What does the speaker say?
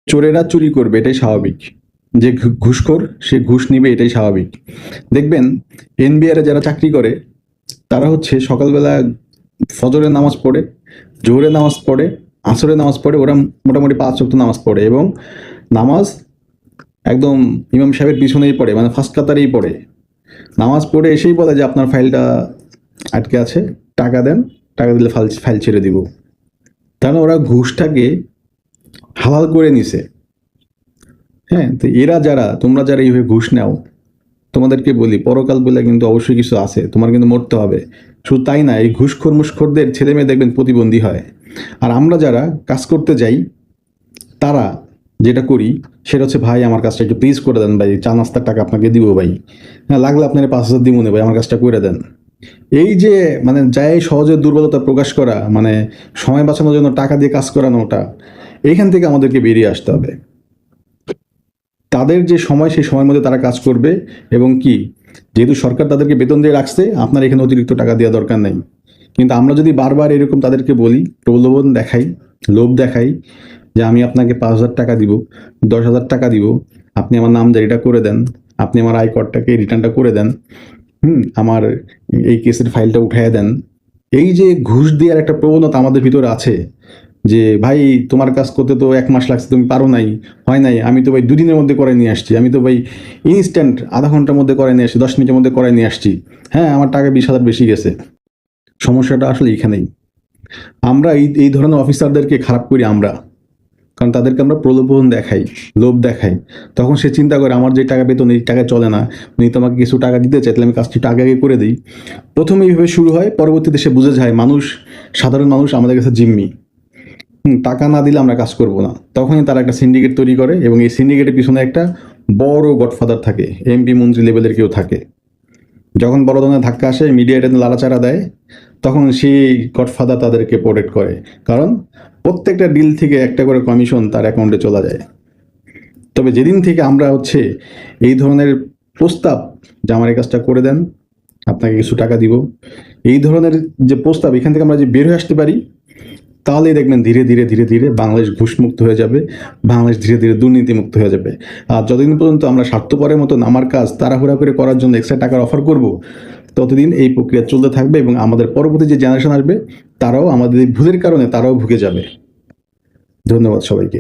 চোরেরা চুরি করবে, এটাই স্বাভাবিক। যে ঘুষখোর সে ঘুষ নিবে, এটাই স্বাভাবিক। দেখবেন এনবিআরে যারা চাকরি করে তারা হচ্ছে সকালবেলা ফজরের নামাজ পড়ে, জোহরের নামাজ পড়ে, আসরের নামাজ পড়ে, ওরা মোটামুটি 5 ওয়াক্ত নামাজ পড়ে এবং নামাজ একদম ইমাম সাহেবের পিছনেই পড়ে, মানে ফার্স্ট কাতারেই পড়ে। নামাজ পড়ে এসেই বলে যে আপনার ফাইলটা আটকে আছে, টাকা দেন, টাকা দিলে ফাইল ছেড়ে দিব। কারণ ওরা ঘুষটাকে হালাল করে নিছে। হ্যাঁ, তো এরা যারা, তোমরা যারা এইভাবে ঘুষ নাও, তোমাদেরকে বলি পরকাল বলে কিন্তু অবশ্যই কিছু আছে, তোমার কিন্তু মরতে হবে। শুধু তাই না, এই ঘুষখোর মুষখোরদের ছেলে মেয়ে দেখবেন প্রতিবন্ধী হয়। আর আমরা যারা কাজ করতে যাই তারা যেটা করি সেটা হচ্ছে, ভাই আমার কাজটা একটু প্লিজ করে দেন ভাই, চা নাস্তার টাকা আপনাকে দিব ভাই, হ্যাঁ লাগলে আপনার 5,000 দিব না ভাই, আমার কাজটা করে দেন। এই যে মানে যাই সহজে দুর্বলতা প্রকাশ করা, মানে সময় বাঁচানোর জন্য টাকা দিয়ে কাজ করানো, ওটা এইখান থেকে আমাদেরকে বেরিয়ে আসতে হবে। তাদের যে সময়, সেই সময়ের মধ্যে তারা কাজ করবে এবং কি, যেহেতু সরকার তাদেরকে বেতন দিয়ে রাখছে, আপনার এখানে অতিরিক্ত টাকা দেওয়া দরকার নেই। কিন্তু আমরা যদি বারবার এরকম তাদেরকে বলি, প্রলোভন দেখাই, লোভ দেখাই যে আমি আপনাকে 5,000 টাকা দিব, 10,000 টাকা দিব, আপনি আমার নামজারিটা করে দেন, আপনি আমার আয় করটাকে রিটার্নটা করে দেন, আমার এই কেসের ফাইলটা উঠাইয়া দেন। এই যে ঘুষ দেওয়ার একটা প্রবণতা আমাদের ভিতরে আছে, যে ভাই তোমার কাজ করতে তো 1 মাস লাগছে, তুমি পারো নাই, হয় নাই, আমি তো ভাই 2 দিনের মধ্যে করে নিয়ে আসছি, আমি তো ভাই ইনস্ট্যান্ট আধা ঘন্টার মধ্যে করে নিয়ে আসছি, 10 মিনিটের মধ্যে করে নিয়ে আসছি, হ্যাঁ আমার টাকা 20,000 বেশি গেছে। সমস্যাটা আসলে এখানেই। আমরা এই ধরনের অফিসারদেরকে খারাপ করি আমরা, কারণ তাদেরকে আমরা প্রলোভন দেখাই, লোভ দেখাই। তখন সে চিন্তা করে আমার যে টাকা বেতন, এই টাকা চলে না, উনি তো আমাকে কিছু টাকা দিতে চাই, তাহলে আমি কাজটি আগে আগে করে দিই। প্রথমে এইভাবে শুরু হয়, পরবর্তীতে সে বুঝে যায় মানুষ, সাধারণ মানুষ আমাদের কাছে জিম্মি, টাকা না দিলে আমরা কাজ করব না। তখনই তারা একটা সিন্ডিকেট তৈরি করে এবং এই সিন্ডিকেটের পিছনে একটা বড় গডফাদার থাকে, এমপি মন্ত্রী লেভেলের কেউ থাকে। যখন বড় ধরনের ধাক্কা আসে, মিডিয়াতে লাড়াচাড়া দেয়, তখন সেই গডফাদার তাদেরকে প্রোটেক্ট করে, কারণ প্রত্যেকটা ডিল থেকে একটা করে কমিশন তার অ্যাকাউন্টে চলে যায়। তবে যেদিন থেকে আমরা হচ্ছে এই ধরনের প্রস্তাব, যে আমার এই কাজটা করে দেন, আপনাকে কিছু টাকা দিব, এই ধরনের যে প্রস্তাব, এখান থেকে আমরা যে বের হয়ে আসতে পারি, তাহলেই দেখবেন ধীরে ধীরে ধীরে ধীরে বাংলাদেশ ঘুষমুক্ত হয়ে যাবে, বাংলাদেশ ধীরে ধীরে দুর্নীতিমুক্ত হয়ে যাবে। আর যতদিন পর্যন্ত আমরা স্বার্থপরের মতন আমার কাজ তাড়াহুড়া করে করার জন্য এক্সট্রা টাকার অফার করব, ততদিন এই প্রক্রিয়া চলতে থাকবে এবং আমাদের পরবর্তী যে জেনারেশন আসবে তারাও আমাদের এই ভুলের কারণে তারাও ভুগে যাবে। ধন্যবাদ সবাইকে।